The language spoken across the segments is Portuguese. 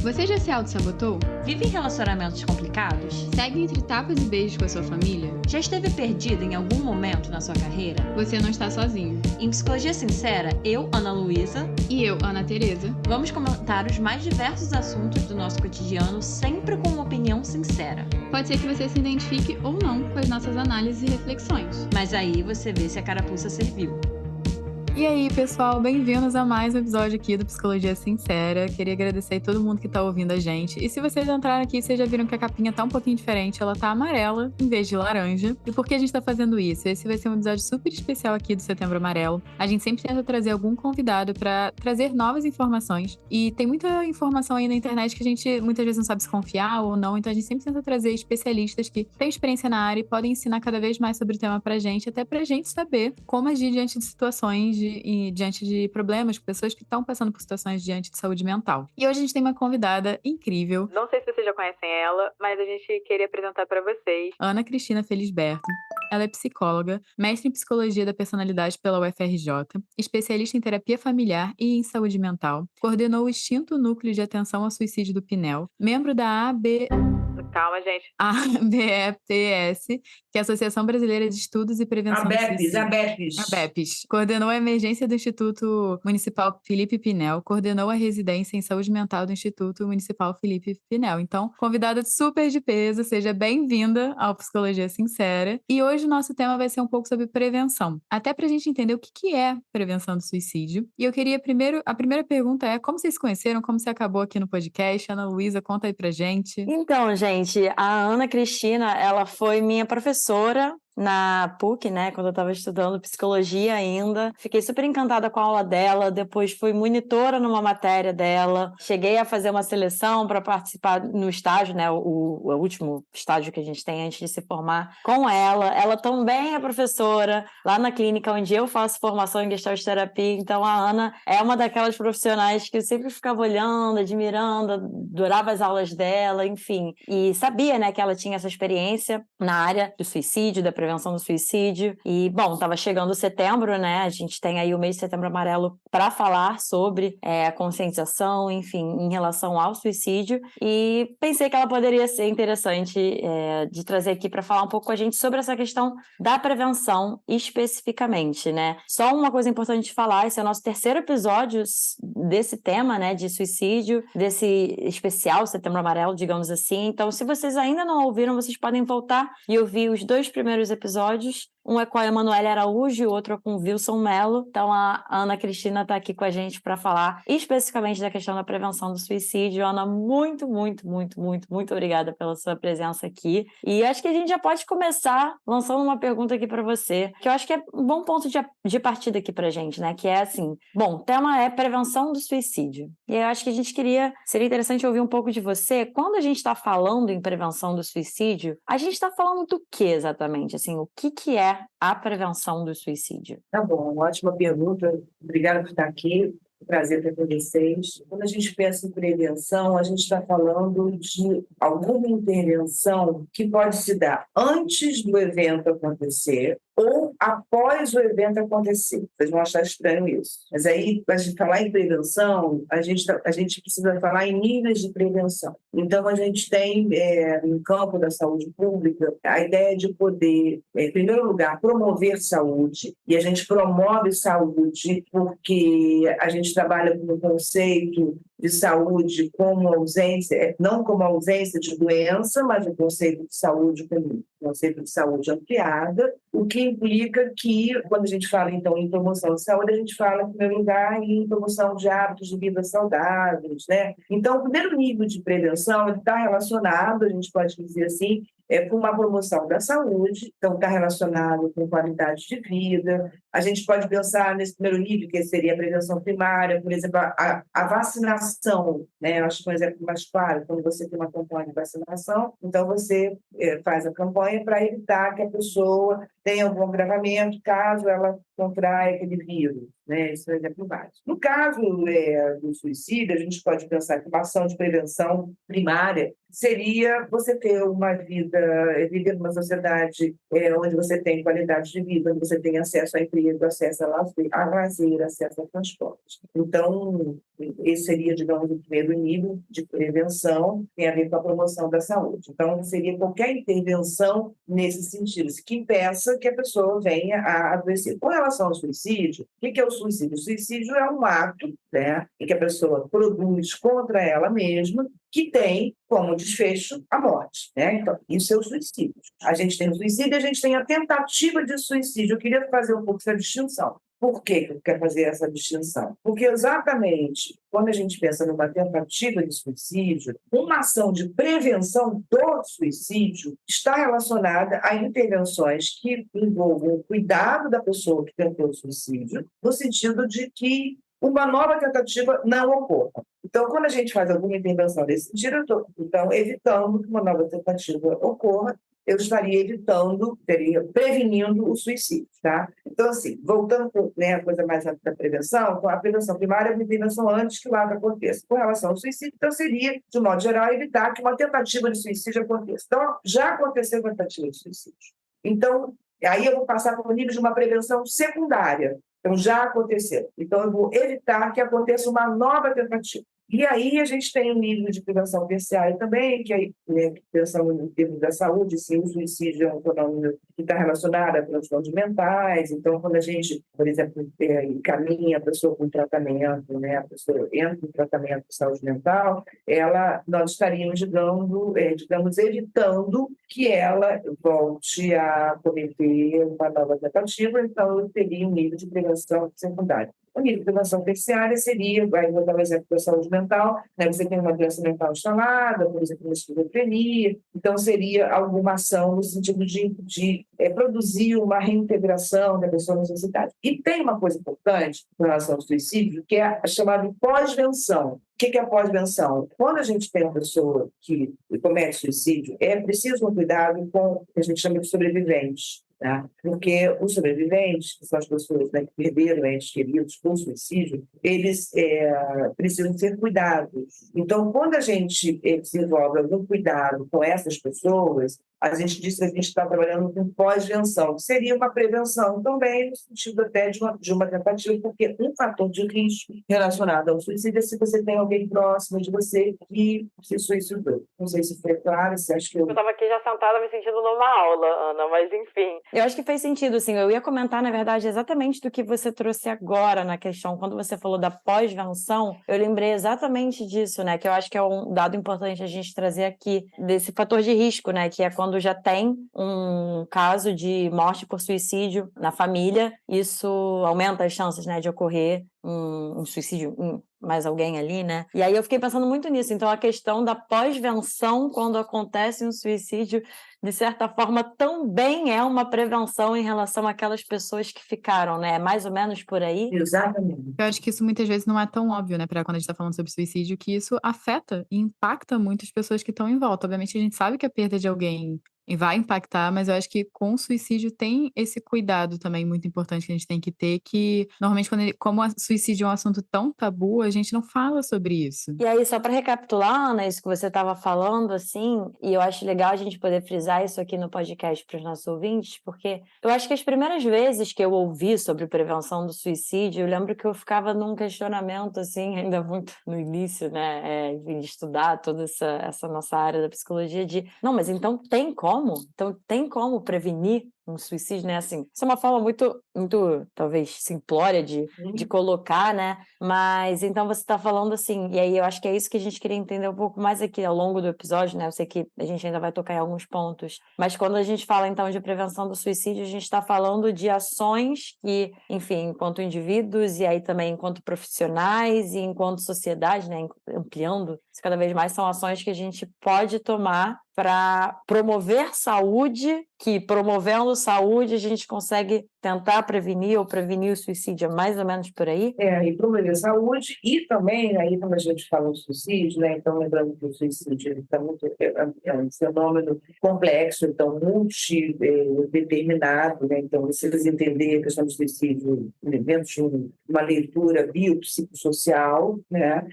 Você já se auto-sabotou? Vive em relacionamentos complicados? Segue entre tapas e beijos com a sua família? Já esteve perdido em algum momento na sua carreira? Você não está sozinho. Em Psicologia Sincera, eu, Ana Luísa, e eu, Ana Tereza, vamos comentar os mais diversos assuntos do nosso cotidiano, sempre com uma opinião sincera. Pode ser que você se identifique ou não com as nossas análises e reflexões. Mas aí você vê se a carapuça serviu. E aí, pessoal, bem-vindos a mais um episódio aqui do Psicologia Sincera. Queria agradecer a todo mundo que tá ouvindo a gente. E se vocês entraram aqui, vocês já viram que a capinha tá um pouquinho diferente, ela tá amarela em vez de laranja. E por que a gente tá fazendo isso? Esse vai ser um episódio super especial aqui do Setembro Amarelo. A gente sempre tenta trazer algum convidado pra trazer novas informações. E tem muita informação aí na internet que a gente muitas vezes não sabe se confiar ou não, então a gente sempre tenta trazer especialistas que têm experiência na área e podem ensinar cada vez mais sobre o tema pra gente, até pra gente saber como agir diante de situações e diante de problemas com pessoas que estão passando por situações diante de saúde mental. E hoje a gente tem uma convidada incrível. Não sei se vocês já conhecem ela, mas a gente queria apresentar para vocês Ana Cristina Felisberto. Ela é psicóloga, mestre em psicologia da personalidade pela UFRJ, especialista em terapia familiar e em saúde mental, coordenou o extinto Núcleo de Atenção ao Suicídio do Pinel, membro da Calma, gente. ABEPS, que é a Associação Brasileira de Estudos e Prevenção do Suicídio. ABEPS. Coordenou a emergência do Instituto Municipal Felipe Pinel, coordenou a residência em saúde mental do Instituto Municipal Felipe Pinel. Então, convidada super de peso, seja bem-vinda ao Psicologia Sincera. E hoje o nosso tema vai ser um pouco sobre prevenção. Até pra gente entender o que é prevenção do suicídio. E eu queria a primeira pergunta é, como vocês se conheceram? Como você acabou aqui no podcast? Ana Luísa, conta aí pra gente. Então, gente, a Ana Cristina, ela foi minha professora na PUC, né, quando eu estava estudando psicologia ainda. Fiquei super encantada com a aula dela, depois fui monitora numa matéria dela, cheguei a fazer uma seleção para participar no estágio, né, o último estágio que a gente tem antes de se formar com ela. Ela também é professora lá na clínica onde eu faço formação em Gestalt Terapia, então a Ana é uma daquelas profissionais que eu sempre ficava olhando, admirando, adorava as aulas dela, enfim, e sabia, né, que ela tinha essa experiência na área do suicídio, da prevenção do suicídio. E, bom, estava chegando setembro, né? A gente tem aí o mês de Setembro Amarelo para falar sobre a conscientização, enfim, em relação ao suicídio. E pensei que ela poderia ser interessante de trazer aqui para falar um pouco com a gente sobre essa questão da prevenção especificamente, né? Só uma coisa importante de falar, esse é o nosso terceiro episódio desse tema, né, de suicídio, desse especial Setembro Amarelo, digamos assim. Então, se vocês ainda não ouviram, vocês podem voltar e ouvir os 2 primeiros episódios. Um é com a Emanuele Araújo e o outro é com o Wilson Mello. Então, a Ana Cristina está aqui com a gente para falar especificamente da questão da prevenção do suicídio. Ana, muito obrigada pela sua presença aqui. E acho que a gente já pode começar lançando uma pergunta aqui para você, que eu acho que é um bom ponto de partida aqui para a gente, né? Que é assim, bom, o tema é prevenção do suicídio. E eu acho que seria interessante ouvir um pouco de você. Quando a gente está falando em prevenção do suicídio, a gente está falando do que exatamente? Assim, o que é a prevenção do suicídio? Tá bom, ótima pergunta. Obrigada por estar aqui. Prazer estar com vocês. Quando a gente pensa em prevenção, a gente está falando de alguma intervenção que pode se dar antes do evento acontecer ou após o evento acontecer. Vocês vão achar estranho isso. Mas aí, para a gente falar em prevenção, a gente precisa falar em níveis de prevenção. Então, a gente tem, no campo da saúde pública, a ideia de poder, em primeiro lugar, promover saúde. E a gente promove saúde porque a gente trabalha com o conceito de saúde como ausência, não como ausência de doença, mas o conceito de saúde como conceito de saúde ampliada, o que implica que, quando a gente fala, então, em promoção de saúde, a gente fala, em primeiro lugar, em promoção de hábitos de vida saudáveis, né? Então, o primeiro nível de prevenção está relacionado, a gente pode dizer assim, com uma promoção da saúde, então está relacionado com qualidade de vida. A gente pode pensar nesse primeiro nível, que seria a prevenção primária, por exemplo, a vacinação, né? Eu acho que um exemplo mais claro, quando você tem uma campanha de vacinação, então você faz a campanha para evitar que a pessoa tenha algum agravamento, caso ela contrai aquele vírus, né? Isso é um exemplo básico. No caso do suicídio, a gente pode pensar que uma ação de prevenção primária seria você ter uma vida, viver numa sociedade onde você tem qualidade de vida, onde você tem acesso a emprego, acesso a lazer, acesso a transporte. Então, esse seria, digamos, o primeiro nível de prevenção, tem a ver com a promoção da saúde. Então, seria qualquer intervenção nesse sentido, que impeça que a pessoa venha a adoecer. Com relação ao suicídio, o que é o suicídio? O suicídio é um ato, né, em que a pessoa produz contra ela mesma, que tem como desfecho a morte, né? Então, isso é o suicídio. A gente tem o suicídio e a gente tem a tentativa de suicídio. Eu queria fazer um pouco essa distinção. Por que eu quero fazer essa distinção? Porque exatamente quando a gente pensa numa tentativa de suicídio, uma ação de prevenção do suicídio está relacionada a intervenções que envolvam o cuidado da pessoa que tentou o suicídio, no sentido de que uma nova tentativa não ocorra. Então, quando a gente faz alguma intervenção nesse sentido, eu estou evitando que uma nova tentativa ocorra, eu estaria prevenindo o suicídio, tá? Então, assim, voltando para a coisa mais da prevenção, então, a prevenção primária é uma intervenção antes que o ato aconteça. Com relação ao suicídio, então, seria, de modo geral, evitar que uma tentativa de suicídio aconteça. Então, já aconteceu tentativa de suicídio. Então, aí eu vou passar para o nível de uma prevenção secundária. Então, já aconteceu. Então, eu vou evitar que aconteça uma nova tentativa. E aí a gente tem um nível de prevenção terciária também, que aí, né, pensando em termos da saúde, sim, o suicídio é um fenômeno que está relacionado a transtornos mentais. Então, quando a gente, por exemplo, encaminha a pessoa com tratamento, né, a pessoa entra em tratamento de saúde mental, nós estaríamos, digamos, evitando que ela volte a cometer uma nova tentativa, então eu teria um nível de prevenção secundária. O nível de prevenção terciária seria, aí vou dar um exemplo da saúde mental, né? Você tem uma doença mental instalada, por exemplo, uma esquizofrenia, então seria alguma ação no sentido de produzir uma reintegração da pessoa na sociedade. E tem uma coisa importante com relação ao suicídio, que é a chamada pós-venção. O que é a pós-venção? Quando a gente tem uma pessoa que comete suicídio, é preciso um cuidado com o que a gente chama de sobreviventes. Tá? Porque os sobreviventes, que são as pessoas, né, que perderam entes queridos por suicídio, eles precisam ser cuidados. Então, quando a gente desenvolve algum cuidado com essas pessoas, a gente diz que a gente está trabalhando com pós-venção, que seria uma prevenção também, no sentido até de uma tentativa, porque um fator de risco relacionado ao suicídio é se você tem alguém próximo de você que se suicidou. Não sei se foi claro, se acha que Eu estava aqui já sentada me sentindo numa aula, Ana, mas enfim. Eu acho que fez sentido, assim, eu ia comentar, na verdade, exatamente do que você trouxe agora na questão, quando você falou da pós-venção, eu lembrei exatamente disso, né, que eu acho que é um dado importante a gente trazer aqui, desse fator de risco, né, que é quando já tem um caso de morte por suicídio na família, isso aumenta as chances, né, de ocorrer um suicídio, mais alguém ali, né? E aí eu fiquei pensando muito nisso. Então, a questão da pós-venção, quando acontece um suicídio, de certa forma, também é uma prevenção em relação àquelas pessoas que ficaram, né? Mais ou menos por aí. Exatamente. Eu acho que isso muitas vezes não é tão óbvio, né, para quando a gente tá falando sobre suicídio, que isso afeta e impacta muitas pessoas que estão em volta. Obviamente, a gente sabe que a perda de alguém vai impactar, mas eu acho que com o suicídio tem esse cuidado também muito importante que a gente tem que ter, que normalmente como o suicídio é um assunto tão tabu, a gente não fala sobre isso. E aí, só para recapitular, Ana, isso que você estava falando, assim, e eu acho legal a gente poder frisar isso aqui no podcast para os nossos ouvintes, porque eu acho que as primeiras vezes que eu ouvi sobre prevenção do suicídio, eu lembro que eu ficava num questionamento, assim, ainda muito no início, né, de estudar toda essa nossa área da psicologia, não, mas então tem como? Então tem como prevenir um suicídio, né? Assim, isso é uma forma muito, muito talvez simplória de colocar, né? Mas então você está falando assim, e aí eu acho que é isso que a gente queria entender um pouco mais aqui ao longo do episódio, né? Eu sei que a gente ainda vai tocar em alguns pontos, mas quando a gente fala então de prevenção do suicídio, a gente está falando de ações que, enfim, enquanto indivíduos e aí também enquanto profissionais e enquanto sociedade, né? Ampliando, cada vez mais são ações que a gente pode tomar para promover saúde, que promovendo saúde a gente consegue tentar prevenir ou prevenir o suicídio, é mais ou menos por aí? E promover saúde e também, aí quando a gente fala de suicídio, né, então lembrando que o suicídio ele tá muito, é um fenômeno complexo, então multideterminado, né, então vocês entenderem a questão do suicídio dentro de uma leitura biopsicossocial, né,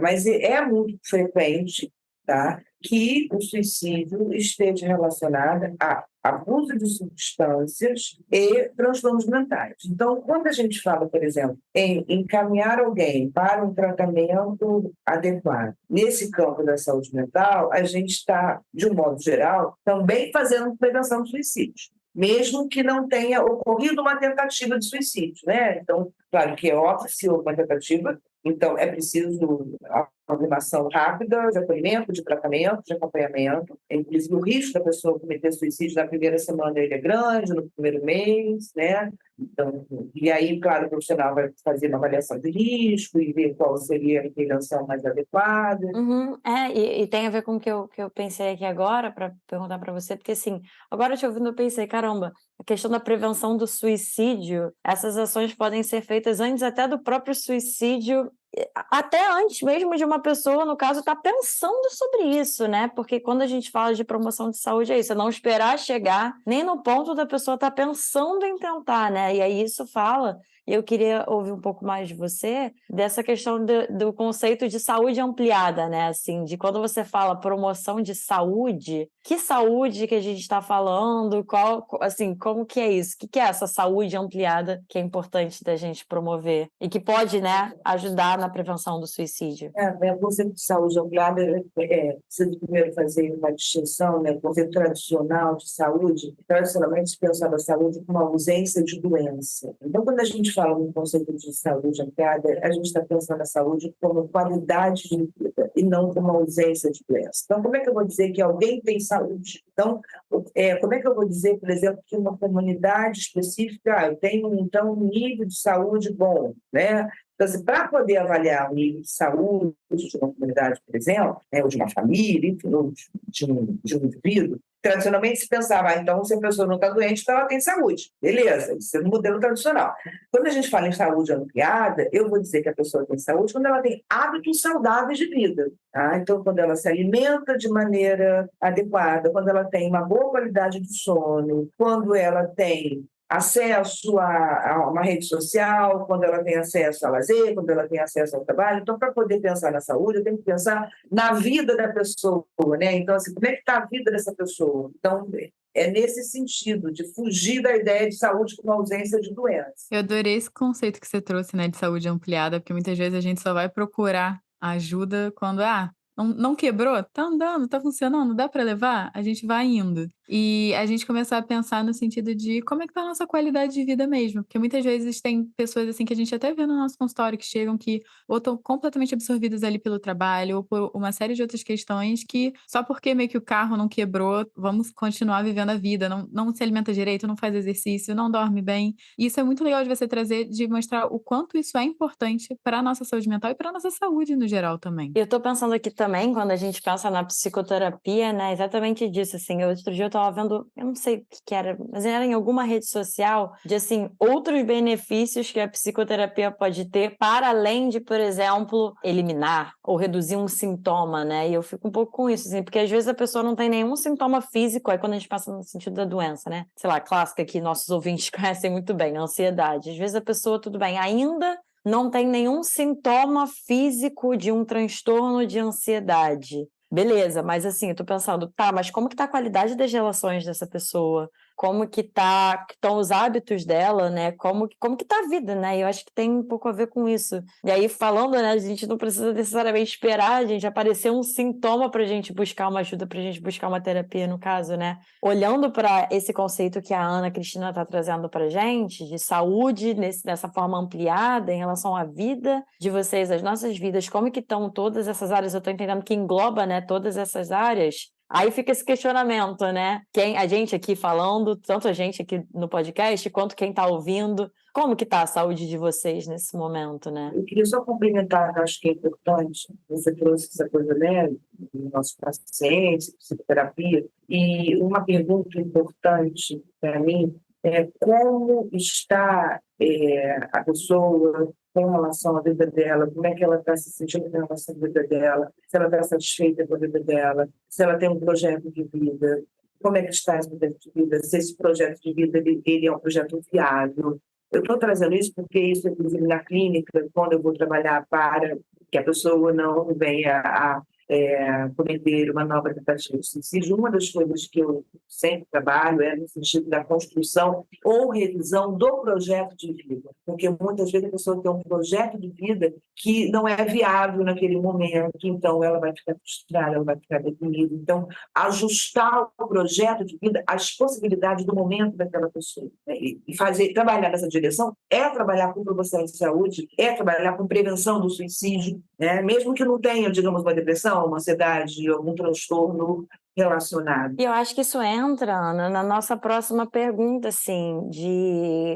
mas é muito frequente, tá, que o suicídio esteja relacionado a abuso de substâncias e transtornos mentais. Então, quando a gente fala, por exemplo, em encaminhar alguém para um tratamento adequado, nesse campo da saúde mental, a gente está, de um modo geral, também fazendo prevenção de suicídio, mesmo que não tenha ocorrido uma tentativa de suicídio, né? Então, claro que é óbvio se houve uma tentativa, então é preciso a programação rápida de acolhimento, de tratamento, de acompanhamento. Inclusive, o risco da pessoa cometer suicídio na primeira semana ele é grande, no primeiro mês, né? Então, e aí, claro, o profissional vai fazer uma avaliação de risco e ver qual seria a intervenção mais adequada. E tem a ver com o que eu pensei aqui agora, para perguntar para você, porque assim, agora te ouvindo eu pensei, caramba, a questão da prevenção do suicídio, essas ações podem ser feitas antes até do próprio suicídio, até antes mesmo de uma pessoa, no caso, estar pensando sobre isso, né? Porque quando a gente fala de promoção de saúde, é isso, é não esperar chegar nem no ponto da pessoa estar pensando em tentar, né? E aí isso fala, e eu queria ouvir um pouco mais de você, dessa questão do conceito de saúde ampliada, né? Assim, de quando você fala promoção de saúde, que saúde que a gente está falando? Assim, como que é isso? O que é essa saúde ampliada que é importante da gente promover e que pode, né, ajudar na prevenção do suicídio? O conceito de saúde ampliada precisa primeiro fazer uma distinção, né? O conceito tradicional de saúde, tradicionalmente se pensava a saúde como uma ausência de doença. Então, quando a gente fala no conceito de saúde ampliada, a gente está pensando a saúde como qualidade de vida e não como ausência de doença. Então, como é que eu vou dizer que alguém tem saúde? Então, como é que eu vou dizer, por exemplo, que uma comunidade específica, eu tenho, então, um nível de saúde bom, né? Então, assim, para poder avaliar o nível de saúde de uma comunidade, por exemplo, ou de uma família, enfim, ou de um indivíduo, tradicionalmente se pensava, então, se a pessoa não está doente, então ela tem saúde. Beleza, isso é um modelo tradicional. Quando a gente fala em saúde ampliada, eu vou dizer que a pessoa tem saúde quando ela tem hábitos saudáveis de vida. Tá? Então, quando ela se alimenta de maneira adequada, quando ela tem uma boa qualidade de sono, quando ela tem acesso a uma rede social, quando ela tem acesso a lazer, quando ela tem acesso ao trabalho. Então, para poder pensar na saúde, eu tenho que pensar na vida da pessoa, né? Então, assim, como é que está a vida dessa pessoa? Então, é nesse sentido, de fugir da ideia de saúde como ausência de doença. Eu adorei esse conceito que você trouxe, né, de saúde ampliada, porque muitas vezes a gente só vai procurar ajuda quando, não quebrou? Tá andando, tá funcionando, dá para levar? A gente vai indo. E a gente começar a pensar no sentido de como é que tá a nossa qualidade de vida mesmo, porque muitas vezes tem pessoas, assim, que a gente até vê no nosso consultório que chegam que ou estão completamente absorvidas ali pelo trabalho ou por uma série de outras questões que só porque meio que o carro não quebrou, vamos continuar vivendo a vida, não se alimenta direito, não faz exercício, não dorme bem. E isso é muito legal de você trazer, de mostrar o quanto isso é importante para a nossa saúde mental e para a nossa saúde no geral também. Eu tô pensando aqui também, quando a gente pensa na psicoterapia, né, exatamente disso, assim, outro dia eu tava vendo, eu não sei o que era, mas era em alguma rede social, de, assim, outros benefícios que a psicoterapia pode ter, para além de, por exemplo, eliminar ou reduzir um sintoma, né, e eu fico um pouco com isso, assim, porque às vezes a pessoa não tem nenhum sintoma físico, aí quando a gente pensa no sentido da doença, né, sei lá, clássica que nossos ouvintes conhecem muito bem, a ansiedade, às vezes a pessoa, tudo bem, ainda não tem nenhum sintoma físico de um transtorno de ansiedade. Beleza, mas assim, eu tô pensando, mas como que tá a qualidade das relações dessa pessoa? Como que estão os hábitos dela, né? Como que tá a vida, né? E eu acho que tem um pouco a ver com isso. E aí, falando, né, a gente não precisa necessariamente esperar a gente aparecer um sintoma pra gente buscar uma ajuda, pra gente buscar uma terapia, no caso, né? Olhando para esse conceito que a Ana Cristina tá trazendo pra gente, de saúde, dessa forma ampliada, em relação à vida de vocês, as nossas vidas, como que estão todas essas áreas, eu tô entendendo que engloba, né, todas essas áreas. Aí fica esse questionamento, né? A gente aqui falando, tanto a gente aqui no podcast, quanto quem está ouvindo, como que está a saúde de vocês nesse momento, né? Eu queria só complementar, acho que é importante, você trouxe essa coisa, né, do nosso paciente, psicoterapia, e uma pergunta importante para mim é como está a pessoa com relação à vida dela, como é que ela está se sentindo com relação à vida dela, se ela está satisfeita com a vida dela, se ela tem um projeto de vida, como é que está esse projeto de vida, se esse projeto de vida ele é um projeto viável. Eu estou trazendo isso porque isso, inclusive, na clínica, quando eu vou trabalhar para que a pessoa não venha a cometer uma nova tentativa de suicídio, uma das coisas que eu sempre trabalho é no sentido da construção ou revisão do projeto de vida, porque muitas vezes a pessoa tem um projeto de vida que não é viável naquele momento, então ela vai ficar frustrada, ela vai ficar deprimida. Então, ajustar o projeto de vida às possibilidades do momento daquela pessoa, né? E trabalhar nessa direção é trabalhar com promoção de saúde, é trabalhar com prevenção do suicídio, né? Mesmo que não tenha, digamos, uma depressão, uma ansiedade, algum transtorno relacionado. E eu acho que isso entra, Ana, na nossa próxima pergunta, assim,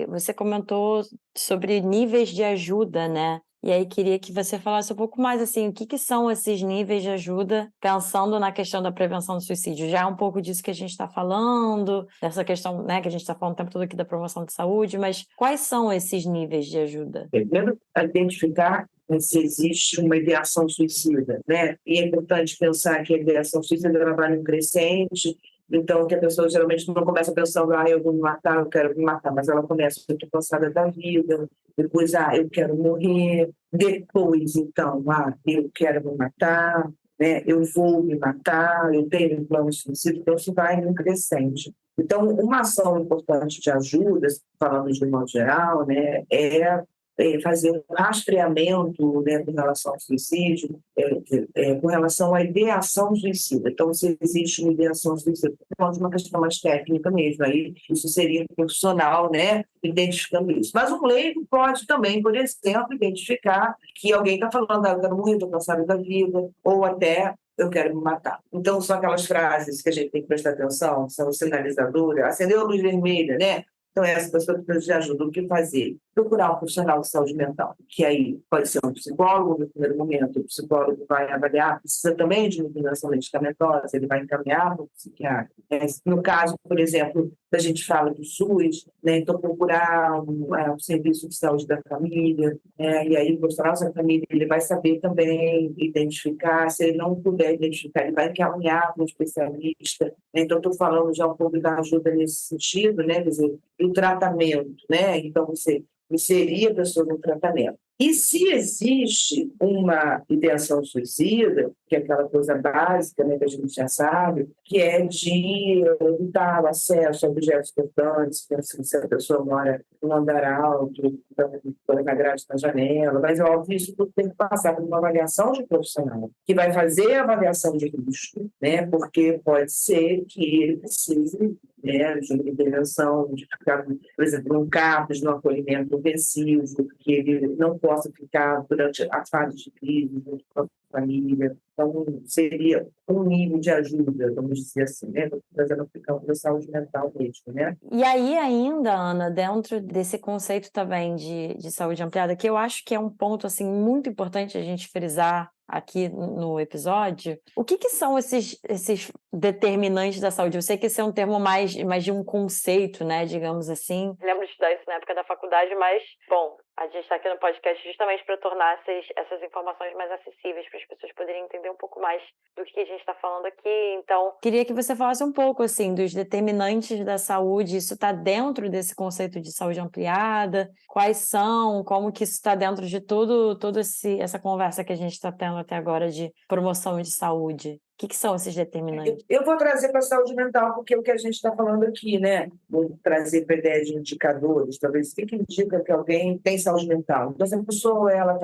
você comentou sobre níveis de ajuda, né? E aí queria que você falasse um pouco mais, assim, o que são esses níveis de ajuda, pensando na questão da prevenção do suicídio. Já é um pouco disso que a gente está falando, dessa questão, né, que a gente está falando o tempo todo aqui da promoção de saúde, mas quais são esses níveis de ajuda? Primeiro, identificar se existe uma ideação suicida, né? E é importante pensar que a ideação suicida ela vai no crescente, então que a pessoa geralmente não começa pensando, eu vou me matar, eu quero me matar, mas ela começa, eu estou cansada da vida, depois, eu quero morrer, depois, então, eu quero me matar, né? Eu vou me matar, eu tenho um plano de suicídio, então isso vai no crescente. Então, uma ação importante de ajuda, falando de modo geral, né, é fazer um rastreamento, né, com relação ao suicídio, com relação à ideação suicida. Então, se existe uma ideação suicida, é uma questão mais técnica mesmo, aí isso seria profissional, né, identificando isso. Mas um leigo pode também, por exemplo, identificar que alguém está falando, eu quero morrer, estou cansado da vida, ou até eu quero me matar. Então, são aquelas frases que a gente tem que prestar atenção, são sinalizadoras, acendeu a luz vermelha, né? Então, essa pessoa precisa de ajuda. O que fazer? Procurar um profissional de saúde mental, que aí pode ser um psicólogo no primeiro momento. O psicólogo vai avaliar, precisa também de uma intervenção medicamentosa, ele vai encaminhar para o psiquiatra. No caso, por exemplo, a gente fala do SUS, né? Então procurar um serviço de saúde da família, e aí o profissional da família ele vai saber também identificar, se ele não puder identificar, ele vai encaminhar para um especialista. Então, estou falando já um pouco da ajuda nesse sentido, né? Quer dizer, do tratamento, né? Então, você inserir a pessoa no tratamento. E se existe uma ideação suicida, que é aquela coisa básica, né, que a gente já sabe, que é de evitar o acesso a objetos importantes, se a pessoa mora num andar alto, na grade da janela, mas é óbvio isso tudo tem que passar por uma avaliação de profissional, que vai fazer a avaliação de risco, né, porque pode ser que ele precise, né, de uma intervenção, de ficar, por exemplo, num CAPS, num acolhimento intensivo, que ele não possa ficar durante a fase de crise junto com a família. Então, seria um nível de ajuda, vamos dizer assim, né? Trazendo aplicação da saúde mental mesmo, né? E aí ainda, Ana, dentro desse conceito também de saúde ampliada, que eu acho que é um ponto, assim, muito importante a gente frisar aqui no episódio, o que são esses determinantes da saúde? Eu sei que esse é um termo mais de um conceito, né, digamos assim. Eu lembro de estudar isso na época da faculdade, mas, bom, a gente está aqui no podcast justamente para tornar essas informações mais acessíveis, para as pessoas poderem entender um pouco mais do que a gente está falando aqui. Então, queria que você falasse um pouco, assim, dos determinantes da saúde. Isso está dentro desse conceito de saúde ampliada? Quais são? Como que isso está dentro de toda essa conversa que a gente está tendo até agora de promoção de saúde? O que são esses determinantes? Eu vou trazer para a saúde mental, porque é o que a gente está falando aqui, né? Vou trazer para a ideia de indicadores, talvez. O que indica que alguém tem saúde mental? Então, essa pessoa, ela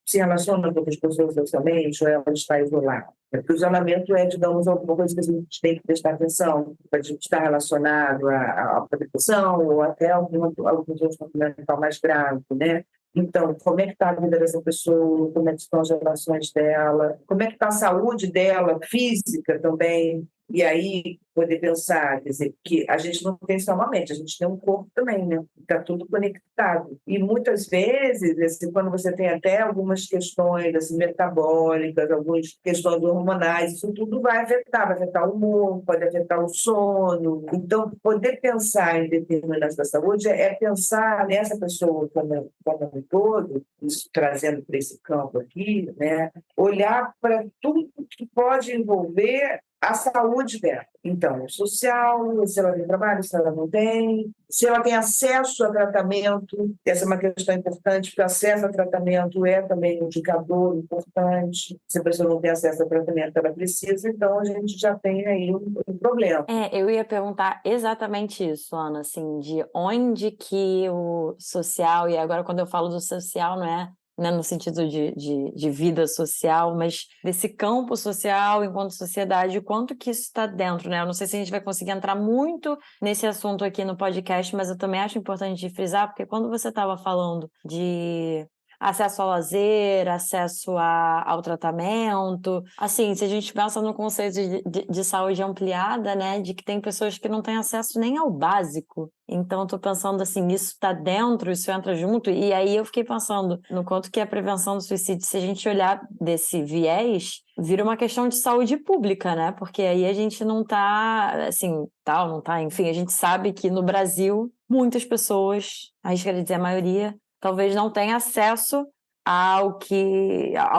se relaciona com outras pessoas socialmente, ou ela está isolada? Porque o isolamento é, digamos, alguma coisa que a gente tem que prestar atenção, pode estar relacionado à depressão ou até algum transtorno mental mais grave, né? Então, como é que está a vida dessa pessoa, como é que estão as relações dela, como é que está a saúde dela, física também. E aí, poder pensar, quer dizer, que a gente não tem só uma mente, a gente tem um corpo também, né? Está tudo conectado. E muitas vezes, assim, quando você tem até algumas questões assim, metabólicas, algumas questões hormonais, isso tudo vai afetar o humor, pode afetar o sono. Então, poder pensar em determinados da saúde é pensar nessa pessoa como um todo, isso trazendo para esse campo aqui, né? Olhar para tudo que pode envolver a saúde dela. Então, social, se ela tem trabalho, se ela não tem, se ela tem acesso a tratamento, essa é uma questão importante, porque acesso a tratamento é também um indicador importante. Se a pessoa não tem acesso ao tratamento que ela precisa, então a gente já tem aí um problema. Eu ia perguntar exatamente isso, Ana, assim, de onde que o social, e agora quando eu falo do social, não é né, no sentido de vida social, mas desse campo social enquanto sociedade, quanto que isso está dentro, né? Eu não sei se a gente vai conseguir entrar muito nesse assunto aqui no podcast, mas eu também acho importante de frisar, porque quando você estava falando de acesso ao lazer, acesso ao tratamento. Assim, se a gente pensa no conceito de saúde ampliada, né, de que tem pessoas que não têm acesso nem ao básico. Então, estou pensando assim, isso está dentro, isso entra junto, e aí eu fiquei pensando no quanto que a prevenção do suicídio, se a gente olhar desse viés, vira uma questão de saúde pública, né? Porque aí a gente não está, assim, tal, não está, enfim, a gente sabe que no Brasil, muitas pessoas, arriscaria dizer a maioria, talvez não tenha acesso ao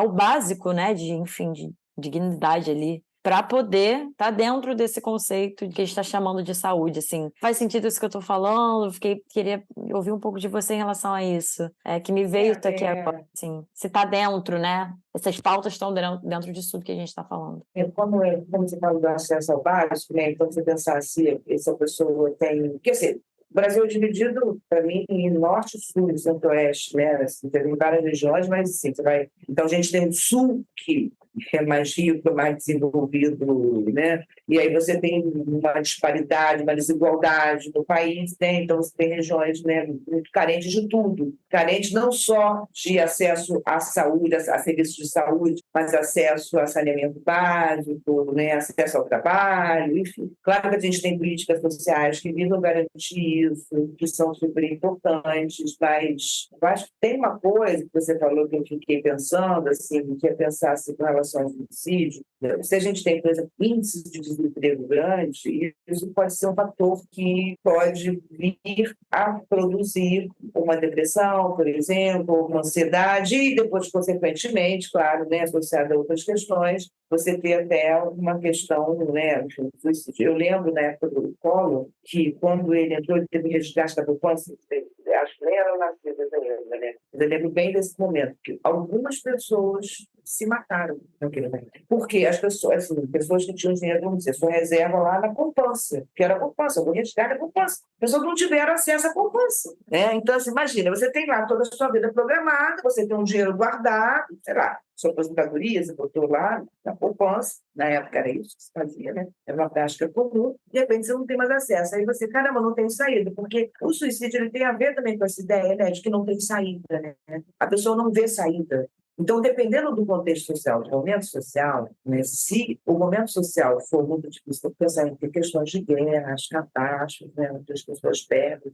básico, né, enfim, de dignidade ali, para poder estar dentro desse conceito que a gente está chamando de saúde, assim. Faz sentido isso que eu estou falando? Queria ouvir um pouco de você em relação a isso, que me veio isso aqui agora, assim, se está dentro, né? Essas pautas estão dentro disso tudo que a gente está falando. Como você fala do acesso ao básico, né? Então, você pensar se essa pessoa tem... Quer dizer, o Brasil é dividido, para mim, em norte, sul e centro-oeste, né? Assim, tem várias regiões, mas assim, você vai... Então, a gente tem o sul, que é mais rico, mais desenvolvido, né? E aí você tem uma disparidade, uma desigualdade no país, né? Então, você tem regiões, né, muito carentes de tudo. Carentes não só de acesso à saúde, a serviços de saúde, mas acesso a saneamento básico, né? Acesso ao trabalho, enfim. Claro que a gente tem políticas sociais que visam garantir isso, que são super importantes, mas eu acho que tem uma coisa que você falou que eu fiquei pensando, assim, que é pensar assim, com relação ao suicídio. Se a gente tem, por exemplo, índices de desemprego grande, isso pode ser um fator que pode vir a produzir uma depressão, por exemplo, uma ansiedade, e depois, consequentemente, claro, né, associada a outras questões, você ter até uma questão, né, de suicídio. Eu lembro, na época do Collor, que quando ele entrou, ele teve resgate da poupança, acho que nem eram nascidas ainda, né? Eu lembro bem desse momento, que algumas pessoas se mataram naquele momento. Porque as pessoas, assim, pessoas que tinham dinheiro, vamos dizer, sua reserva lá na poupança, que era a poupança, o resgate da poupança. Pessoas não tiveram acesso à poupança, né? Então, assim, imagina, você tem lá toda a sua vida programada, você tem um dinheiro guardado, sei lá, sua aposentadoria, você botou lá na poupança, na época era isso que se fazia, né? Era uma prática comum, de repente você não tem mais acesso. Aí você, caramba, não tem saída, porque o suicídio ele tem a ver também com essa ideia, né, de que não tem saída, né? A pessoa não vê saída. Então, dependendo do contexto social, do momento social, né, se o momento social for muito difícil, pensar em questões de guerras, catástrofes, né, onde as pessoas perdem,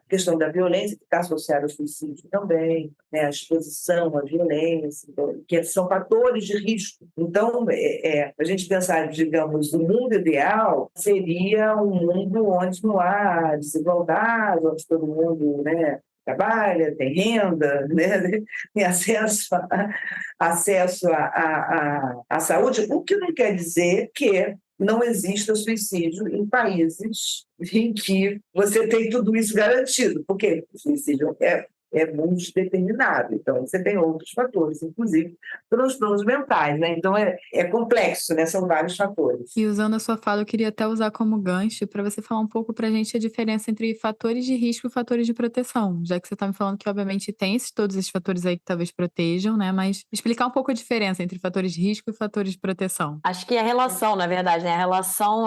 questão da violência, que está associada ao suicídio também, né, a exposição à violência, que são fatores de risco. Então, a gente pensar, digamos, o mundo ideal seria um mundo onde não há desigualdade, onde todo mundo, né, trabalha, tem renda, né? Tem acesso à saúde, o que não quer dizer que não exista suicídio em países em que você tem tudo isso garantido, porque o suicídio é muito determinado, então você tem outros fatores, inclusive transtornos mentais, né? Então é complexo, né? São vários fatores. E usando a sua fala, eu queria até usar como gancho para você falar um pouco para a gente a diferença entre fatores de risco e fatores de proteção, já que você está me falando que, obviamente, tem todos esses fatores aí que talvez protejam, né? Mas explicar um pouco a diferença entre fatores de risco e fatores de proteção. Acho que a relação, na verdade, né? A relação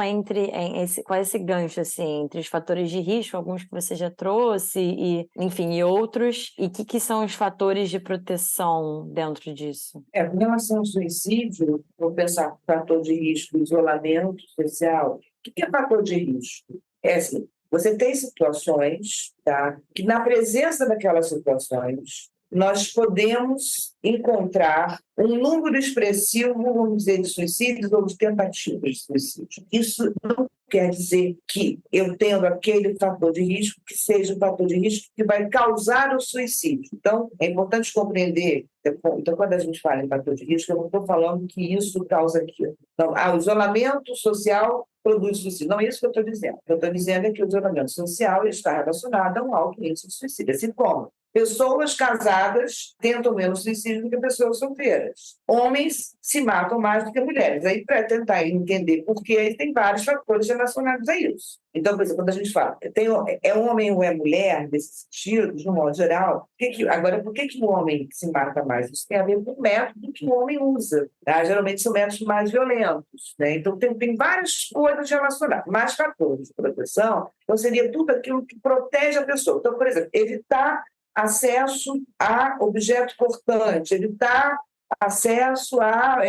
com esse gancho, assim, entre os fatores de risco, alguns que você já trouxe, e, enfim, e outros riscos e o que são os fatores de proteção dentro disso? Com relação ao suicídio, vou pensar fator de risco, isolamento social. O que é fator de risco? É assim, você tem situações, tá, que na presença daquelas situações, nós podemos encontrar um número expressivo, vamos dizer, de suicídios ou de tentativas de suicídio. Isso não quer dizer que eu tendo aquele fator de risco que seja o fator de risco que vai causar o suicídio. Então, é importante compreender. Então, quando a gente fala em fator de risco, eu não estou falando que isso causa aquilo. Então, o isolamento social produz suicídio. Não é isso que eu estou dizendo. O que eu estou dizendo é que o isolamento social está relacionado a um alto índice de suicídio. Assim como pessoas casadas tentam menos suicídio do que pessoas solteiras. Homens se matam mais do que mulheres. Aí, para tentar entender por quê, tem vários fatores relacionados a isso. Então, por exemplo, quando a gente fala é homem ou é mulher, nesse sentido, de um modo geral, agora, por que o homem se mata mais? Isso tem a ver com o método que o homem usa. Tá? Geralmente são métodos mais violentos. Né? Então, tem várias coisas relacionadas, mais fatores de proteção. Então, seria tudo aquilo que protege a pessoa. Então, por exemplo, evitar acesso a objeto cortante, evitar acesso a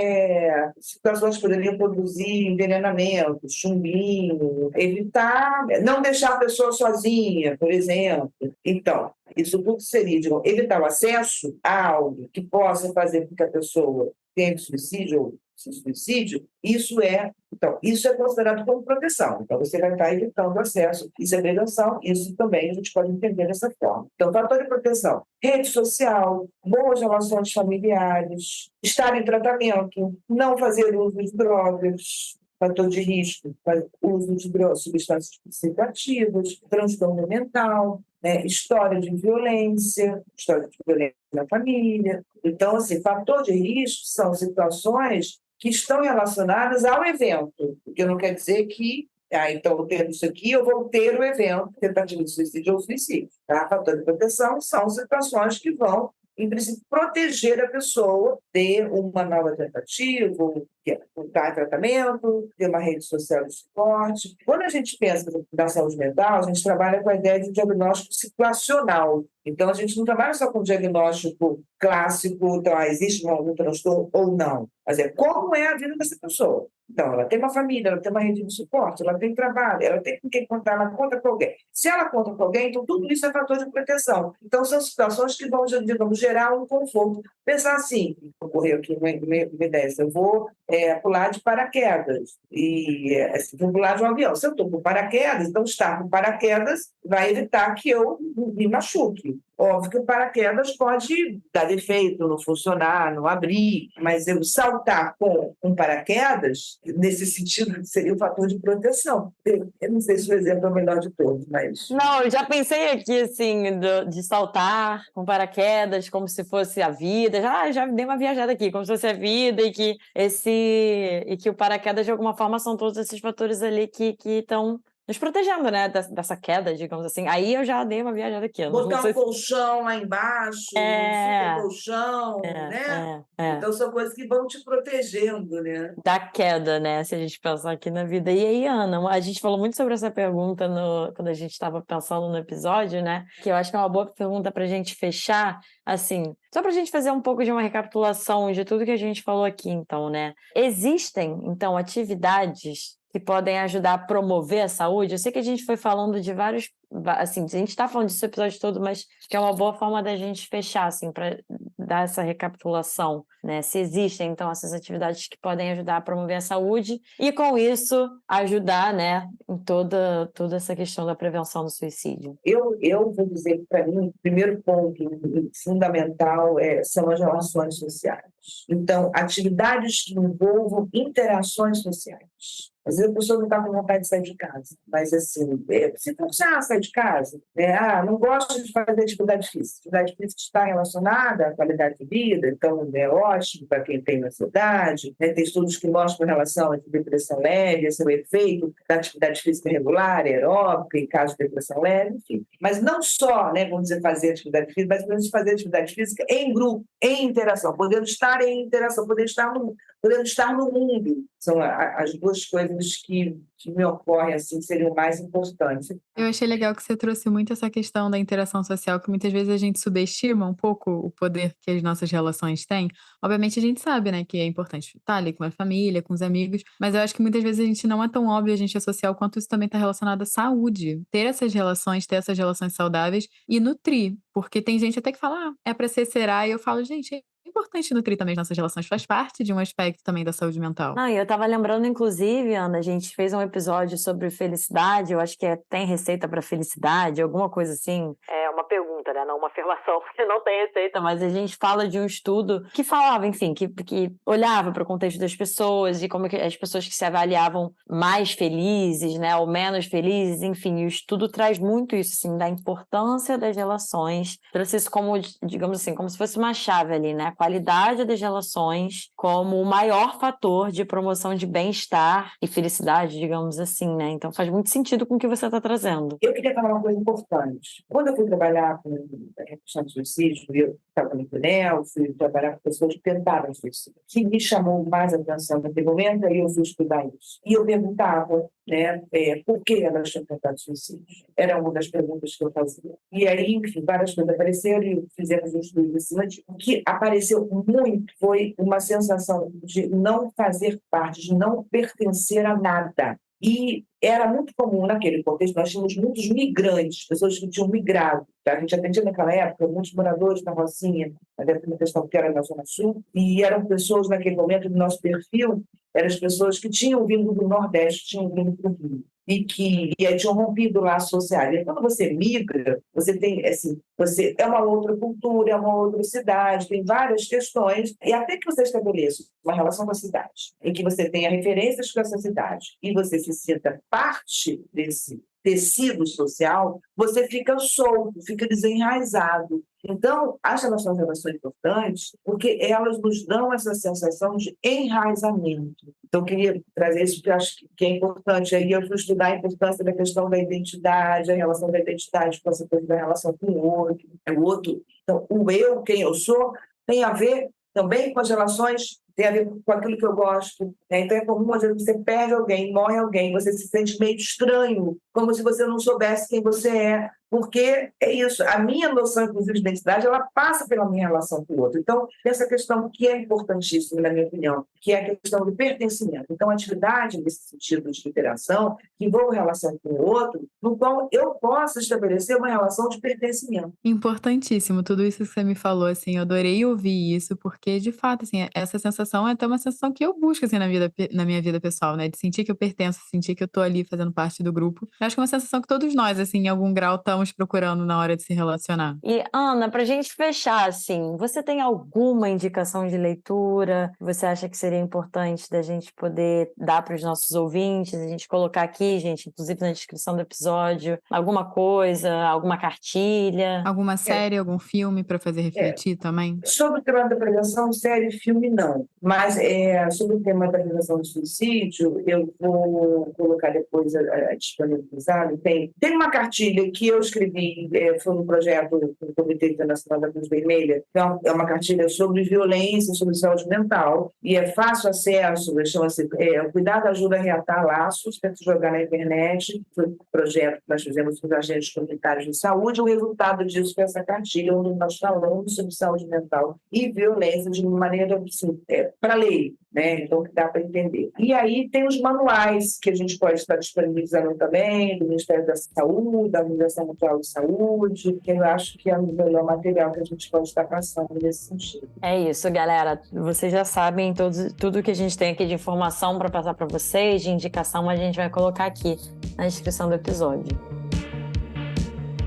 situações que poderiam produzir envenenamento, chumbinho, evitar, não deixar a pessoa sozinha, por exemplo. Então, isso tudo seria, evitar o acesso a algo que possa fazer com que a pessoa tenha suicídio ou suicídio, isso é considerado como proteção. Então, você vai estar evitando acesso. Isso é prevenção, isso também a gente pode entender dessa forma. Então, fator de proteção: rede social, boas relações familiares, estar em tratamento, não fazer uso de drogas, fator de risco, uso de substâncias psicoativas, transtorno mental, história de violência na família. Então, assim, fator de risco são situações que estão relacionadas ao evento, o que não quer dizer que, então, tendo isso aqui, eu vou ter o evento, tentativa de suicídio ou suicídio. Tá? Fator de proteção são situações que vão, em princípio, proteger a pessoa de uma nova tentativa, estar em tratamento, ter uma rede social de suporte. Quando a gente pensa na saúde mental, a gente trabalha com a ideia de diagnóstico situacional. Então, a gente não trabalha só com diagnóstico clássico, então, existe um transtorno ou não. Mas como é a vida dessa pessoa. Então, ela tem uma família, ela tem uma rede de suporte, ela tem trabalho, ela tem com quem contar, ela conta com alguém. Se ela conta com alguém, então tudo isso é fator de proteção. Então, são situações que vão, digamos, gerar um conforto. Pensar assim, ocorreu aqui uma ideia, eu vou pular de paraquedas, vou pular de um avião. Se eu estou com paraquedas, então estar com paraquedas vai evitar que eu me machuque. Óbvio que o paraquedas pode dar defeito, não funcionar, não abrir, mas eu saltar com um paraquedas, nesse sentido, seria um fator de proteção. Eu não sei se o exemplo é o melhor de todos, mas... Não, eu já pensei aqui, assim, de saltar com paraquedas, como se fosse a vida. Já dei uma viajada aqui, como se fosse a vida e que o paraquedas, de alguma forma, são todos esses fatores ali que estão nos protegendo, né, dessa queda, digamos assim. Aí eu já dei uma viajada aqui. Botar um colchão lá embaixo, um super colchão, né? Então são coisas que vão te protegendo, né? Da queda, né, se a gente pensar aqui na vida. E aí, Ana, a gente falou muito sobre essa pergunta quando a gente estava pensando no episódio, né, que eu acho que é uma boa pergunta para a gente fechar, assim, só para a gente fazer um pouco de uma recapitulação de tudo que a gente falou aqui, então, né? Existem, então, atividades que podem ajudar a promover a saúde? Eu sei que a gente foi falando de vários... Assim, a gente está falando disso o episódio todo, mas que é uma boa forma da gente fechar, assim, para dar essa recapitulação, né? Se existem, então, essas atividades que podem ajudar a promover a saúde e, com isso, ajudar, né, em toda essa questão da prevenção do suicídio. Eu vou dizer que, para mim, o primeiro ponto fundamental são as relações sociais. Então, atividades que envolvam interações sociais. Às vezes a pessoa não está com vontade de sair de casa, mas assim, se forçar a sair de casa, não gosto de fazer atividade física. Atividade física está relacionada à qualidade de vida, então é ótimo para quem tem ansiedade, né? Tem estudos que mostram em relação à depressão leve, esse é o efeito da atividade física regular, aeróbica, em caso de depressão leve, enfim. Mas não só, né, vamos dizer, fazer atividade física, mas podemos fazer atividade física em grupo, em interação, podendo estar estar em interação, podendo estar no mundo. São as duas coisas que me ocorrem, assim, seriam mais importantes. Eu achei legal que você trouxe muito essa questão da interação social, que muitas vezes a gente subestima um pouco o poder que as nossas relações têm. Obviamente a gente sabe, né, que é importante estar ali com a família, com os amigos, mas eu acho que muitas vezes a gente não é tão óbvio a gente associar o quanto isso também está relacionado à saúde. Ter essas relações saudáveis e nutrir. Porque tem gente até que fala, é pra ser, será, e eu falo, gente, é importante nutrir também as nossas relações, faz parte de um aspecto também da saúde mental. Não, e eu tava lembrando, inclusive, Ana, a gente fez um episódio sobre felicidade, eu acho que tem receita para felicidade, alguma coisa assim. É uma pergunta, né? Não uma afirmação, porque não tem receita, mas a gente fala de um estudo que falava, enfim, que olhava para o contexto das pessoas e como que as pessoas que se avaliavam mais felizes, né, ou menos felizes, enfim, e o estudo traz muito isso, assim, da importância das relações, trouxe isso como, digamos assim, como se fosse uma chave ali, né? A qualidade das relações como o maior fator de promoção de bem-estar e felicidade, digamos assim, né? Então faz muito sentido com o que você está trazendo. Eu queria falar uma coisa importante. Quando eu fui trabalhar com a redução de suicídio, eu estava no Tunel, fui trabalhar com pessoas que tentaram suicídio. O que me chamou mais a atenção naquele momento, aí eu fui estudar isso. E eu perguntava, né, por que elas tinham tentado suicídio. Era uma das perguntas que eu fazia. E aí, enfim, várias coisas apareceram e fizemos um estudo em cima disso. O que apareceu muito foi uma sensação de não fazer parte, de não pertencer a nada. E era muito comum naquele contexto, nós tínhamos muitos migrantes, pessoas que tinham migrado. Tá? A gente atendia naquela época muitos moradores da Rocinha, na questão que era na Zona Sul, e eram pessoas, naquele momento, do nosso perfil, eram as pessoas que tinham vindo do Nordeste, tinham vindo para o Rio, e que tinham rompido laços sociais. E quando você migra, você tem, assim, você é uma outra cultura, é uma outra cidade, tem várias questões, e até que você estabeleça uma relação com a cidade, em que você tenha referências com essa cidade, e você se sinta parte desse tecido social, você fica solto, fica desenraizado. Então, as relações são importantes porque elas nos dão essa sensação de enraizamento. Então, eu queria trazer isso porque eu acho que é importante. Aí eu fui estudar a importância da questão da identidade, a relação da identidade com essa coisa da relação com o outro. Então, o eu, quem eu sou, tem a ver também com as relações, tem a ver com aquilo que eu gosto. Né? Então, é comum, às vezes, você perde alguém, morre alguém, você se sente meio estranho, como se você não soubesse quem você é, porque é isso. A minha noção, inclusive, de identidade, ela passa pela minha relação com o outro. Então, essa questão que é importantíssima, na minha opinião, que é a questão do pertencimento. Então, a atividade, nesse sentido de interação, que envolve relação com o outro, no qual eu possa estabelecer uma relação de pertencimento. Importantíssimo, tudo isso que você me falou, assim, eu adorei ouvir isso, porque, de fato, assim, essa sensação é até uma sensação que eu busco, assim, na minha vida pessoal, né, de sentir que eu pertenço, sentir que eu tô ali fazendo parte do grupo. Eu acho que é uma sensação que todos nós, assim, em algum grau, estamos procurando na hora de se relacionar. E, Ana, pra gente fechar, assim, você tem alguma indicação de leitura que você acha que seria importante da gente poder dar para os nossos ouvintes, a gente colocar aqui, gente, inclusive na descrição do episódio, alguma coisa, alguma cartilha? Alguma série, algum filme para fazer refletir também? Sobre o tema da prevenção, série, filme, não. Mas sobre o tema da prevenção do suicídio, eu vou colocar depois disponibilizado. Tem uma cartilha que eu escrevi, foi um projeto do Comitê Internacional da Cruz Vermelha, então, é uma cartilha sobre violência, sobre saúde mental, e é fácil acesso, chama-se Cuidado ajuda a reatar laços, tenta jogar na internet, foi um projeto que nós fizemos com os agentes comunitários de saúde, o resultado disso foi essa cartilha, onde nós falamos sobre saúde mental e violência de uma maneira, assim, para ler, né? Então, que dá para entender. E aí tem os manuais que a gente pode estar disponibilizando também, do Ministério da Saúde, da Organização Mundial de Saúde, que eu acho que é o melhor material que a gente pode estar passando nesse sentido. É isso, galera. Vocês já sabem tudo que a gente tem aqui de informação para passar para vocês, de indicação, a gente vai colocar aqui na descrição do episódio.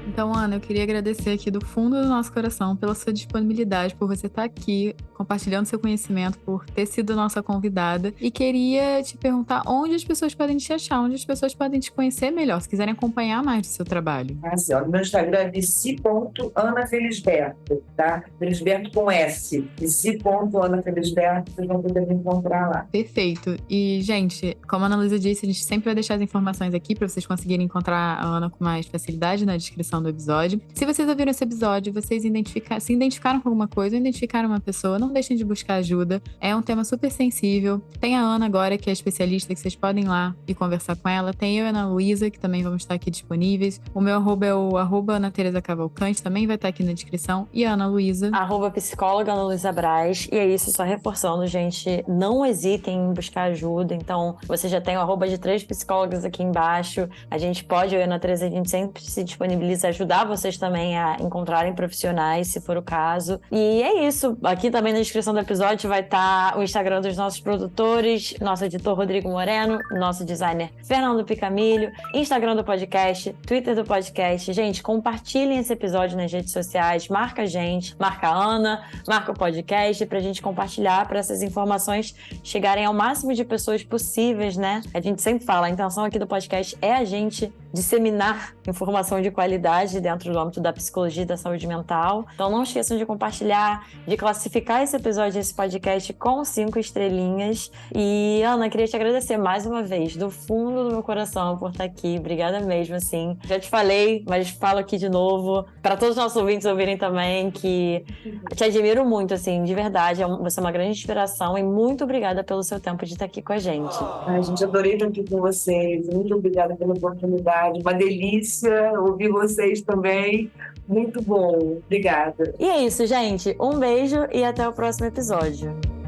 Então, Ana, eu queria agradecer aqui do fundo do nosso coração pela sua disponibilidade, por você estar aqui compartilhando seu conhecimento, por ter sido nossa convidada. E queria te perguntar onde as pessoas podem te achar, onde as pessoas podem te conhecer melhor, se quiserem acompanhar mais do seu trabalho. Assim, no meu Instagram é vici.anafelisberto, tá? Felisberto com S. vici.anafelisberto, vocês vão poder me encontrar lá. Perfeito. E, gente, como a Ana Luísa disse, a gente sempre vai deixar as informações aqui para vocês conseguirem encontrar a Ana com mais facilidade na descrição do do episódio. Se vocês ouviram esse episódio, vocês se identificaram com alguma coisa ou identificaram uma pessoa, não deixem de buscar ajuda. É um tema super sensível. Tem a Ana agora, que é especialista, que vocês podem ir lá e conversar com ela. Tem eu e a Ana Luísa, que também vamos estar aqui disponíveis. O meu arroba é o Ana Tereza Cavalcante, também vai estar aqui na descrição. E a Ana Luísa. @psicóloga Ana Luísa Braz. E é isso, só reforçando, gente, não hesitem em buscar ajuda. Então, você já tem o arroba de 3 psicólogas aqui embaixo. A gente pode, eu e a Ana Tereza, a gente sempre se disponibiliza a ajudar vocês também a encontrarem profissionais, se for o caso. E é isso. Aqui também na descrição do episódio vai estar o Instagram dos nossos produtores, nosso editor Rodrigo Moreno, nosso designer Fernando Picamilho, Instagram do podcast, Twitter do podcast. Gente, compartilhem esse episódio nas redes sociais, marca a gente, marca a Ana, marca o podcast pra gente compartilhar, para essas informações chegarem ao máximo de pessoas possíveis, né? A gente sempre fala, a intenção aqui do podcast é a gente disseminar informação de qualidade dentro do âmbito da psicologia e da saúde mental. Então não esqueçam de compartilhar, de classificar esse episódio, esse podcast com 5 estrelinhas. E Ana, queria te agradecer mais uma vez, do fundo do meu coração, por estar aqui. Obrigada mesmo, assim. Já te falei, mas falo aqui de novo, para todos os nossos ouvintes ouvirem também, que te admiro muito, assim, de verdade. Você é uma grande inspiração e muito obrigada pelo seu tempo de estar aqui com a gente. Ai, gente, adorei estar aqui com vocês. Muito obrigada pela oportunidade. Uma delícia ouvir vocês também. Muito bom. Obrigada. E é isso, gente. Um beijo e até o próximo episódio.